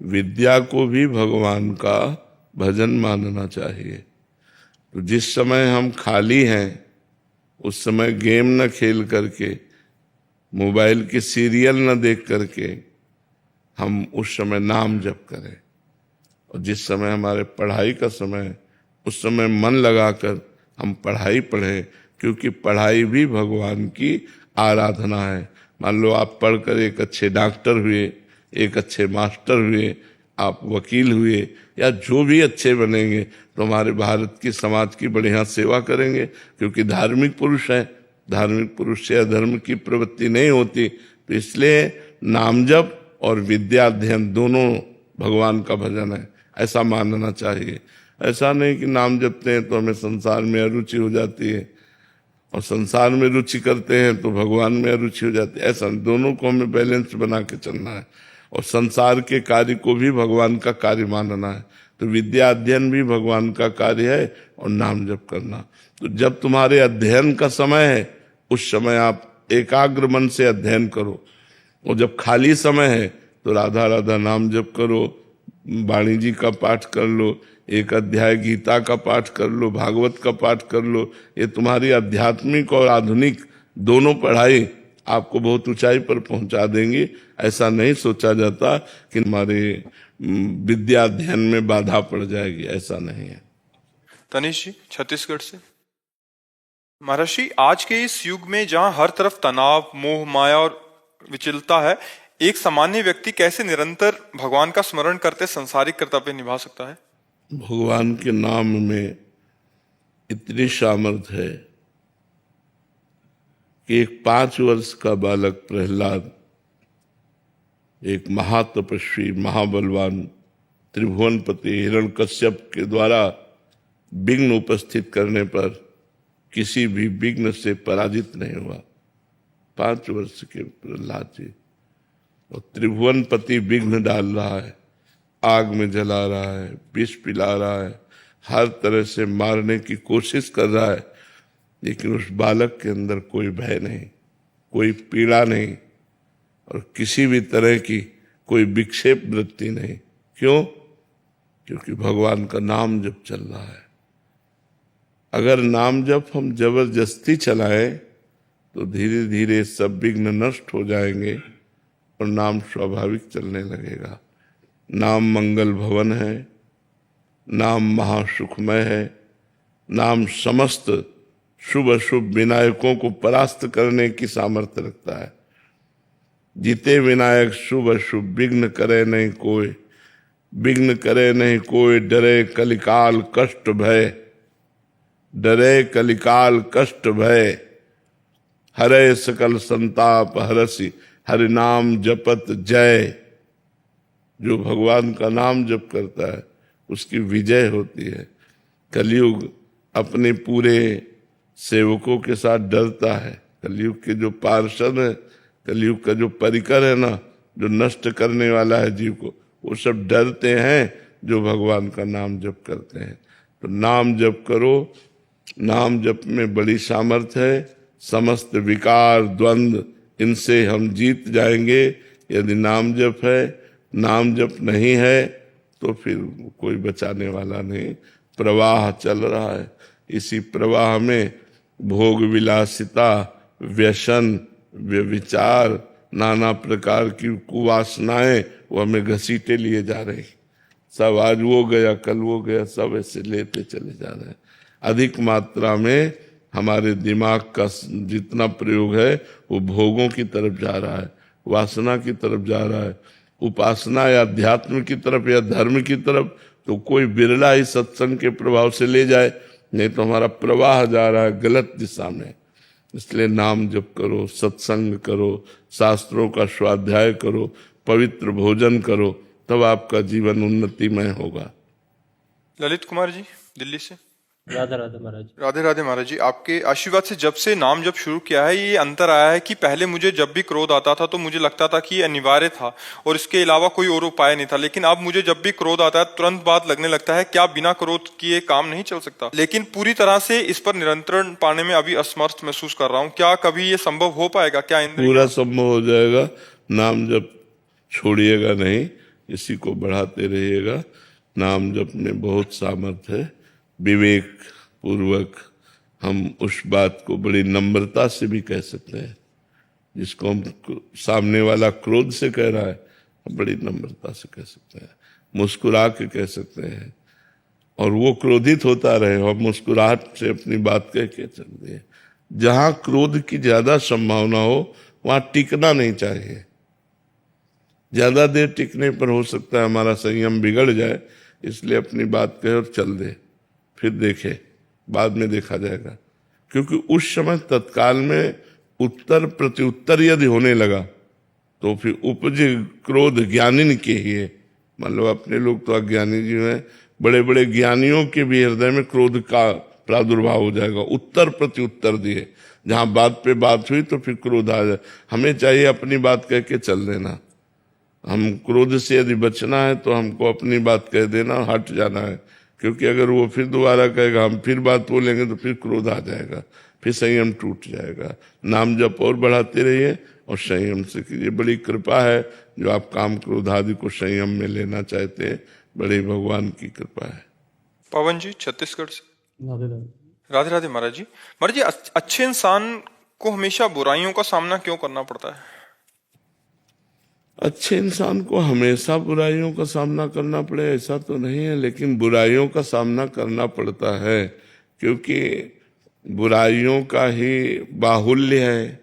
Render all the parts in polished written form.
विद्या को भी भगवान का भजन मानना चाहिए। तो जिस समय हम खाली हैं उस समय गेम न खेल करके, मोबाइल के सीरियल न देख करके हम उस समय नाम जप करें, और जिस समय हमारे पढ़ाई का समय है उस समय मन लगाकर हम पढ़ाई पढ़ें, क्योंकि पढ़ाई भी भगवान की आराधना है। मान लो आप पढ़कर एक अच्छे डॉक्टर हुए, एक अच्छे मास्टर हुए, आप वकील हुए, या जो भी अच्छे बनेंगे तो हमारे भारत की समाज की बढ़िया सेवा करेंगे, क्योंकि धार्मिक पुरुष हैं। धार्मिक पुरुष से अधर्म की प्रवृत्ति नहीं होती। तो इसलिए नाम जप और विद्या अध्ययन दोनों भगवान का भजन है, ऐसा मानना चाहिए। ऐसा नहीं कि नाम जपते हैं तो हमें संसार में अरुचि हो जाती है, और संसार में रुचि करते हैं तो भगवान में अरुचि हो जाती है। ऐसा दोनों को हमें बैलेंस बना के चलना है, और संसार के कार्य को भी भगवान का कार्य मानना है। तो विद्या अध्ययन भी भगवान का कार्य है, और नाम जप करना। तो जब तुम्हारे अध्ययन का समय है उस समय आप एकाग्र मन से अध्ययन करो, और जब खाली समय है तो राधा राधा नाम जप करो, वाणी जी का पाठ कर लो, एक अध्याय गीता का पाठ कर लो, भागवत का पाठ कर लो। ये तुम्हारी आध्यात्मिक और आधुनिक दोनों पढ़ाई आपको बहुत ऊंचाई पर पहुंचा देंगी। ऐसा नहीं सोचा जाता कि हमारे विद्या अध्ययन में बाधा पड़ जाएगी, ऐसा नहीं है। तनिष जी छत्तीसगढ़ से। महर्षि, आज के इस युग में जहां हर तरफ तनाव, मोह, माया और विचलता है, एक सामान्य व्यक्ति कैसे निरंतर भगवान का स्मरण करते सांसारिक कर्तव्य निभा सकता है? भगवान के नाम में इतनी सामर्थ्य है कि एक 5 वर्ष का बालक प्रहलाद एक महातपस्वी, महाबलवान त्रिभुवनपति हिरण्यकश्यप के द्वारा विघ्न उपस्थित करने पर किसी भी विघ्न से पराजित नहीं हुआ। 5 वर्ष के प्रहलाद जी, और त्रिभुवनपति विघ्न डाल रहा है, आग में जला रहा है, विष पिला रहा है, हर तरह से मारने की कोशिश कर रहा है, लेकिन उस बालक के अंदर कोई भय नहीं, कोई पीड़ा नहीं, और किसी भी तरह की कोई विक्षेप वृत्ति नहीं। क्यों? क्योंकि भगवान का नाम जप चल रहा है। अगर नाम जप हम जबरदस्ती चलाएं तो धीरे धीरे सब विघ्न नष्ट हो जाएंगे और नाम स्वाभाविक चलने लगेगा। नाम मंगल भवन है, नाम महासुखमय है, नाम समस्त शुभ अशुभ विनायकों को परास्त करने की सामर्थ्य रखता है। जीते विनायक शुभ अशुभ, विघ्न करे नहीं कोई, विघ्न करे नहीं कोई, डरे कलिकाल कष्ट भय, डरे कलिकाल कष्ट भय, हरे सकल संताप हरसि, हरि नाम जपत जय। जो भगवान का नाम जप करता है उसकी विजय होती है। कलयुग अपने पूरे सेवकों के साथ डरता है। कलयुग के जो पार्षद है, कलयुग का जो परिकर है ना, जो नष्ट करने वाला है जीव को, वो सब डरते हैं जो भगवान का नाम जप करते हैं। तो नाम जप करो, नाम जप में बड़ी सामर्थ्य है। समस्त विकार द्वंद्व इनसे हम जीत जाएंगे यदि नाम जप है। नाम जप नहीं है तो फिर कोई बचाने वाला नहीं। प्रवाह चल रहा है, इसी प्रवाह में भोग विलासिता, व्यसन, व्यभिचार, नाना प्रकार की कुवासनाएं वो हमें घसीटे लिए जा रहे हैं। सब आज वो गया, कल वो गया, सब ऐसे लेते चले जा रहे हैं। अधिक मात्रा में हमारे दिमाग का जितना प्रयोग है वो भोगों की तरफ जा रहा है, वासना की तरफ जा रहा है। उपासना या अध्यात्म की तरफ या धर्म की तरफ तो कोई बिरला ही सत्संग के प्रभाव से ले जाए, नहीं तो हमारा प्रवाह जा रहा है गलत दिशा में। इसलिए नाम जप करो, सत्संग करो, शास्त्रों का स्वाध्याय करो, पवित्र भोजन करो, तब आपका जीवन उन्नतिमय होगा। ललित कुमार जी दिल्ली से। राधे राधे महाराज। राधे राधे महाराज जी, आपके आशीर्वाद से जब से नाम जप शुरू किया है ये अंतर आया है कि पहले मुझे जब भी क्रोध आता था तो मुझे लगता था कि ये अनिवार्य था और इसके अलावा कोई और उपाय नहीं था। लेकिन अब मुझे जब भी क्रोध आता है तुरंत बाद लगने लगता है क्या बिना क्रोध किए काम नहीं चल सकता। लेकिन पूरी तरह से इस पर नियंत्रण पाने में अभी असमर्थ महसूस कर रहा हूँ। क्या कभी ये संभव हो पाएगा? क्या पूरा संभव हो जाएगा। नाम जप छोड़िएगा नहीं, इसी को बढ़ाते रहिएगा। नाम जप में बहुत सामर्थ्य है। विवेक पूर्वक हम उस बात को बड़ी नम्रता से भी कह सकते हैं, जिसको हम सामने वाला क्रोध से कह रहा है, हम बड़ी नम्रता से कह सकते हैं, मुस्कुरा के कह सकते हैं, और वो क्रोधित होता रहे और मुस्कुराहट से अपनी बात कह के चल दिए। जहां क्रोध की ज्यादा संभावना हो वहां टिकना नहीं चाहिए। ज्यादा देर टिकने पर हो सकता है हमारा संयम बिगड़ जाए, इसलिए अपनी बात कहे और चल दे, फिर देखे, बाद में देखा जाएगा। क्योंकि उस समय तत्काल में उत्तर प्रत्युत्तर यदि होने लगा तो फिर उपजे क्रोध ज्ञानी के ही है। मतलब अपने लोग तो अज्ञानी जीव हैं, बड़े बड़े ज्ञानियों के भी हृदय में क्रोध का प्रादुर्भाव हो जाएगा। उत्तर प्रत्युत्तर दिए, जहां बात पे बात हुई तो फिर क्रोध आ जाए। हमें चाहिए अपनी बात कह के चल देना। हम क्रोध से यदि बचना है तो हमको अपनी बात कह देना, हट जाना है। क्योंकि अगर वो फिर दोबारा कहेगा, हम फिर बात बोलेंगे, तो फिर क्रोध आ जाएगा, फिर संयम टूट जाएगा। नाम जप और बढ़ाते रहिए और संयम से कीजिए। बड़ी कृपा है जो आप काम क्रोध आदि को संयम में लेना चाहते हैं, बड़ी भगवान की कृपा है। पवन जी छत्तीसगढ़ से। राधे राधे। राधे राधे महाराज जी। महाराज जी, अच्छे इंसान को हमेशा बुराइयों का सामना क्यों करना पड़ता है? अच्छे इंसान को हमेशा बुराइयों का सामना करना पड़े ऐसा तो नहीं है, लेकिन बुराइयों का सामना करना पड़ता है क्योंकि बुराइयों का ही बाहुल्य है।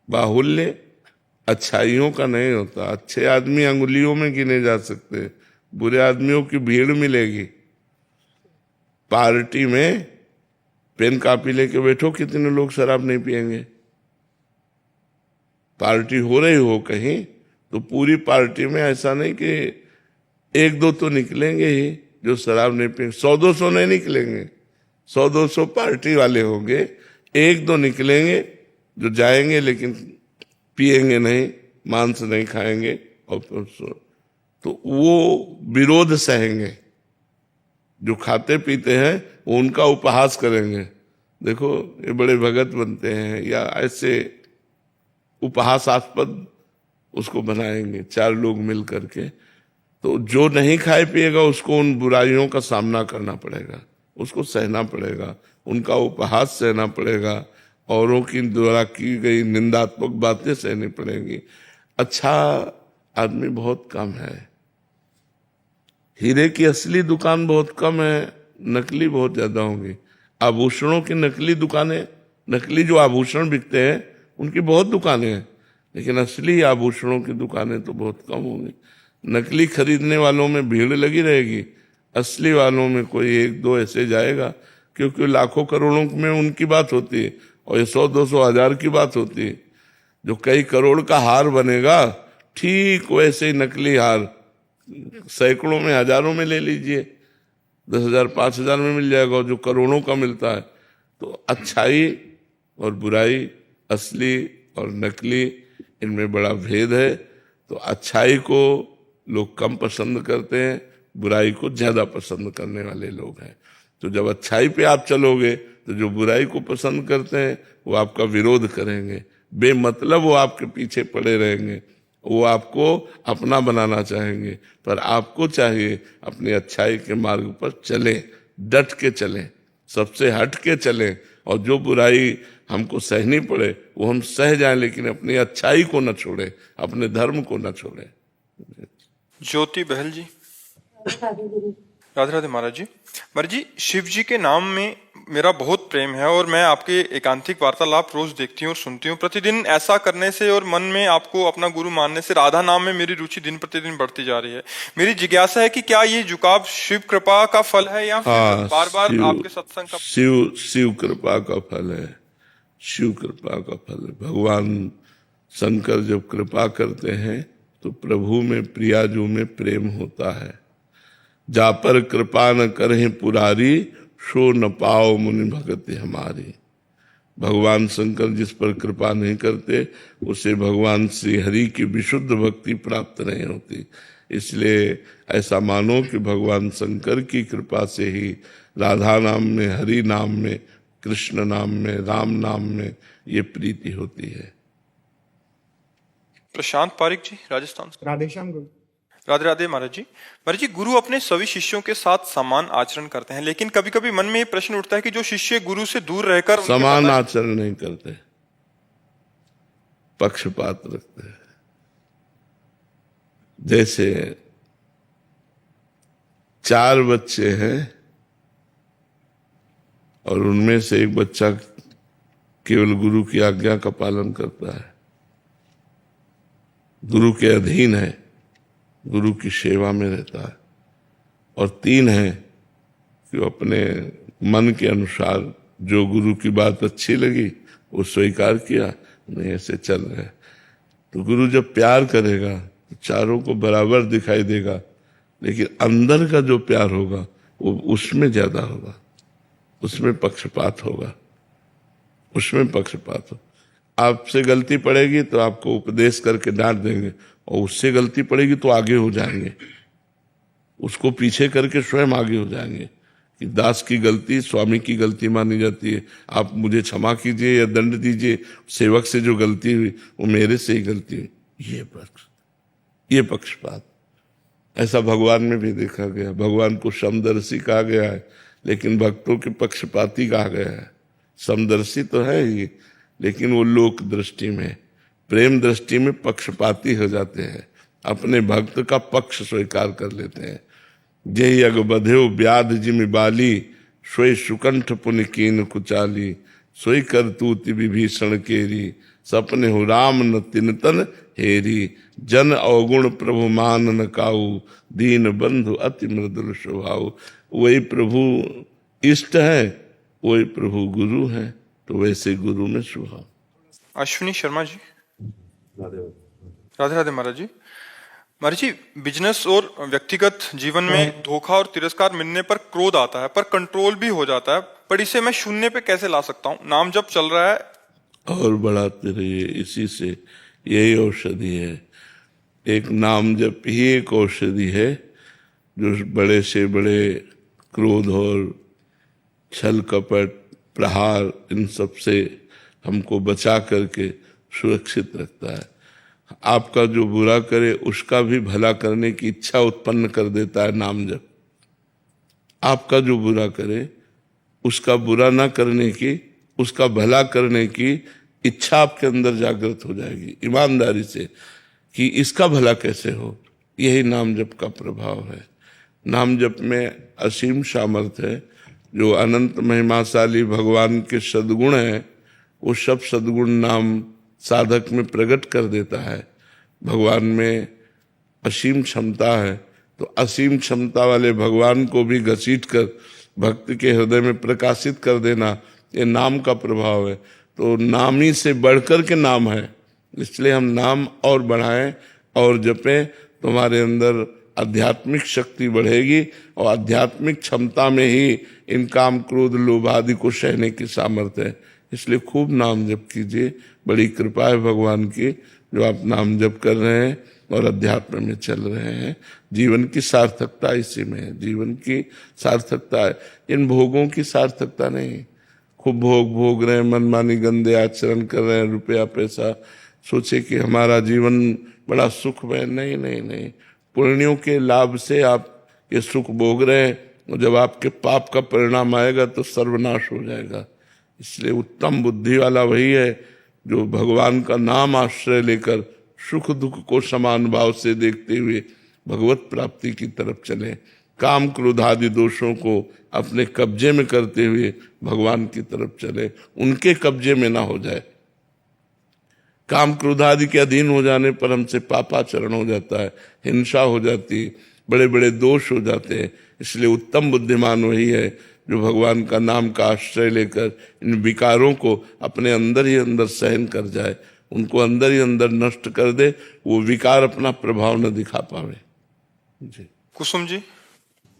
बाहुल्य अच्छाइयों का नहीं होता। अच्छे आदमी अंगुलियों में गिने जा सकते, बुरे आदमियों की भीड़ मिलेगी। पार्टी में पेन कापी लेके बैठो, कितने लोग शराब नहीं पिएंगे? पार्टी हो रही हो कहीं तो पूरी पार्टी में ऐसा नहीं कि एक दो तो निकलेंगे ही जो शराब नहीं पिएंगे। 100-200 नहीं निकलेंगे, 100-200 पार्टी वाले होंगे, एक दो निकलेंगे जो जाएंगे लेकिन पिएंगे नहीं, मांस नहीं खाएंगे, और तो वो विरोध सहेंगे। जो खाते पीते हैं वो उनका उपहास करेंगे, देखो ये बड़े भगत बनते हैं, या ऐसे उपहासास्पद उसको बनाएंगे 4 लोग मिल करके। तो जो नहीं खाए पिएगा उसको उन बुराइयों का सामना करना पड़ेगा, उसको सहना पड़ेगा, उनका उपहास सहना पड़ेगा, औरों की द्वारा की गई निंदात्मक बातें सहनी पड़ेंगी। अच्छा आदमी बहुत कम है, हीरे की असली दुकान बहुत कम है, नकली बहुत ज्यादा होंगी। आभूषणों की नकली दुकानें, नकली जो आभूषण बिकते हैं उनकी बहुत दुकानें हैं, लेकिन असली आभूषणों की दुकानें तो बहुत कम होंगी। नकली खरीदने वालों में भीड़ लगी रहेगी, असली वालों में कोई 1-2 ऐसे जाएगा, क्योंकि लाखों करोड़ों में उनकी बात होती है और ये 100-200 हजार की बात होती है। जो कई करोड़ का हार बनेगा, ठीक वैसे ही नकली हार सैकड़ों में, हजारों में ले लीजिए, 10,000 5,000 में मिल जाएगा, जो करोड़ों का मिलता है। तो अच्छाई और बुराई, असली और नकली, इनमें बड़ा भेद है। तो अच्छाई को लोग कम पसंद करते हैं, बुराई को ज्यादा पसंद करने वाले लोग हैं। तो जब अच्छाई पे आप चलोगे तो जो बुराई को पसंद करते हैं वो आपका विरोध करेंगे, बेमतलब वो आपके पीछे पड़े रहेंगे, वो आपको अपना बनाना चाहेंगे। पर आपको चाहिए अपनी अच्छाई के मार्ग पर चलें, डट के चलें, सबसे हट के चलें, और जो बुराई हमको सहनी पड़े वो हम सह जाएं, लेकिन अपनी अच्छाई को न छोड़े, अपने धर्म को न छोड़े। ज्योति बहल जी। राधे राधे महाराज जी। महाराज जी, शिव जी के नाम में मेरा बहुत प्रेम है और मैं आपके एकांतिक वार्तालाप रोज देखती हूँ और सुनती हूँ। प्रतिदिन ऐसा करने से और मन में आपको अपना गुरु मानने से राधा नाम में मेरी रुचि दिन प्रतिदिन बढ़ती जा रही है। मेरी जिज्ञासा है कि क्या ये झुकाव शिव कृपा का फल है या फिर बार बार आपके सत्संग का? शिव कृपा का फल है, शिव कृपा का फल है। भगवान शंकर जब कृपा करते हैं तो प्रभु में, प्रियाजू में प्रेम होता है। जा पर कृपा न करें पुरारी, सो न पाओ मुनि भगति हमारी। भगवान शंकर जिस पर कृपा नहीं करते उसे भगवान श्री हरि की विशुद्ध भक्ति प्राप्त नहीं होती। इसलिए ऐसा मानो कि भगवान शंकर की कृपा से ही राधा नाम में, हरि नाम में, कृष्ण नाम में, राम नाम में ये प्रीति होती है। प्रशांत पारिक जी, राजस्थान से। राधेश्याम गुरु। राधे राधे महाराज जी गुरु अपने सभी शिष्यों के साथ समान आचरण करते हैं, लेकिन कभी कभी मन में ये प्रश्न उठता है कि जो शिष्य गुरु से दूर रहकर उनके समान पता- आचरण नहीं करते, पक्षपात रखते हैं। जैसे 4 बच्चे हैं और उनमें से एक बच्चा केवल गुरु की आज्ञा का पालन करता है, गुरु के अधीन है, गुरु की सेवा में रहता है, और 3 हैं कि वो अपने मन के अनुसार जो गुरु की बात अच्छी लगी वो स्वीकार किया, नहीं ऐसे चल रहे। तो गुरु जब प्यार करेगा तो चारों को बराबर दिखाई देगा, लेकिन अंदर का जो प्यार होगा वो उसमें ज्यादा होगा, उसमें पक्षपात होगा, उसमें पक्षपात हो। आपसे गलती पड़ेगी तो आपको उपदेश करके डांट देंगे, और उससे गलती पड़ेगी तो आगे हो जाएंगे, उसको पीछे करके स्वयं आगे हो जाएंगे कि दास की गलती स्वामी की गलती मानी जाती है, आप मुझे क्षमा कीजिए या दंड दीजिए, सेवक से जो गलती हुई वो मेरे से ही गलती हुई। ये पक्षपात ऐसा भगवान में भी देखा गया। भगवान को समदर्शी कहा गया है, लेकिन भक्तों के पक्षपाती कहा गया है। समदर्शी तो है ही, लेकिन वो लोक दृष्टि में, प्रेम दृष्टि में पक्षपाती हो जाते हैं, अपने भक्त का पक्ष स्वीकार कर लेते हैं। जय अग बध्यो व्याध जिमि बाली, सोई सुकंठ पुनि कीन कुचाली, सोई करतूति विभीषण केरी, सपने हो राम न तिनतन हेरी, जन अवगुण प्रभु मान न काऊ, दीन बंधु अति मृदुल स्वभाव। वही प्रभु इष्ट है, वही प्रभु गुरु है, तो वैसे गुरु में स्वभाव। अश्विनी शर्मा जी। राधे राधे महाराज जी बिजनेस और व्यक्तिगत जीवन में धोखा और तिरस्कार मिलने पर क्रोध आता है, पर कंट्रोल भी हो जाता है, पर इसे मैं शून्य पे कैसे ला सकता हूँ? नाम जब चल रहा है और बढ़ाते रहिए, इसी से यही औषधि है। एक नाम जप ही एक औषधि है जो बड़े से बड़े क्रोध और छल कपट प्रहार इन सब से हमको बचा करके सुरक्षित रखता है। आपका जो बुरा करे उसका भी भला करने की इच्छा उत्पन्न कर देता है नाम जप। आपका जो बुरा करे उसका बुरा ना करने की, उसका भला करने की इच्छा आपके अंदर जागृत हो जाएगी ईमानदारी से कि इसका भला कैसे हो। यही नाम जप का प्रभाव है। नाम जप में असीम सामर्थ्य है। जो अनंत महिमाशाली भगवान के सद्गुण हैं वो सब सद्गुण नाम साधक में प्रकट कर देता है। भगवान में असीम क्षमता है, तो असीम क्षमता वाले भगवान को भी घसीट कर भक्त के हृदय में प्रकाशित कर देना, ये नाम का प्रभाव है। तो नाम ही से बढ़कर के नाम है, इसलिए हम नाम और बढ़ाएं और जपें, तुम्हारे अंदर आध्यात्मिक शक्ति बढ़ेगी और आध्यात्मिक क्षमता में ही इन काम क्रोध लोभ आदि को सहने की सामर्थ्य है। इसलिए खूब नाम जप कीजिए। बड़ी कृपा है भगवान की जो आप नाम जप कर रहे हैं और अध्यात्म में चल रहे हैं। जीवन की सार्थकता इसी में है, जीवन की सार्थकता है, इन भोगों की सार्थकता नहीं। खूब भोग भोग रहे हैं, मनमानी गंदे आचरण कर रहे हैं, रुपया पैसा सोचे कि हमारा जीवन बड़ा सुख में, नहीं नहीं नहीं। पुण्यों के लाभ से आप ये सुख भोग रहे हैं, और जब आपके पाप का परिणाम आएगा तो सर्वनाश हो जाएगा। इसलिए उत्तम बुद्धि वाला वही है जो भगवान का नाम आश्रय लेकर सुख दुख को समान भाव से देखते हुए भगवत प्राप्ति की तरफ चले। काम क्रोध आदि दोषों को अपने कब्जे में करते हुए भगवान की तरफ चले, उनके कब्जे में ना हो जाए। काम क्रोध आदि के अधीन हो जाने पर हमसे पापाचरण हो जाता है, हिंसा हो जाती है, बड़े बड़े दोष हो जाते हैं। इसलिए उत्तम बुद्धिमान वही है जो भगवान का नाम का आश्रय लेकर इन विकारों को अपने अंदर ही अंदर सहन कर जाए, उनको अंदर ही अंदर नष्ट कर दे, वो विकार अपना प्रभाव न दिखा पावे। जी कुसुम जी।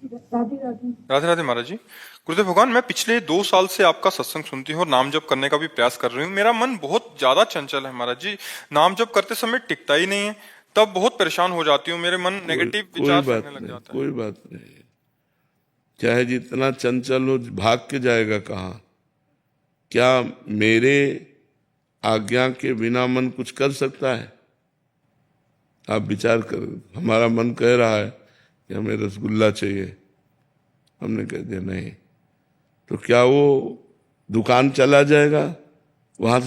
राधे राधे महाराज जी। गुरुदेव भगवान, मैं पिछले 2 साल से आपका सत्संग सुनती हूँ और नाम जप करने का भी प्रयास कर रही हूँ। मेरा मन बहुत ज्यादा चंचल है महाराज जी, नाम जप करते समय टिकता ही नहीं है, तब बहुत परेशान हो जाती हूँ, मेरे मन नेगेटिव विचार करने लग जाता है। कोई बात नहीं, चाहे जितना चंचल हो, भाग के जाएगा कहाँ? क्या मेरे आज्ञा के बिना मन कुछ कर सकता है? आप विचार कर, हमारा मन कह रहा है कि हमें रसगुल्ला चाहिए, हमने कह दिया नहीं, तो क्या वो दुकान चला जाएगा? वहां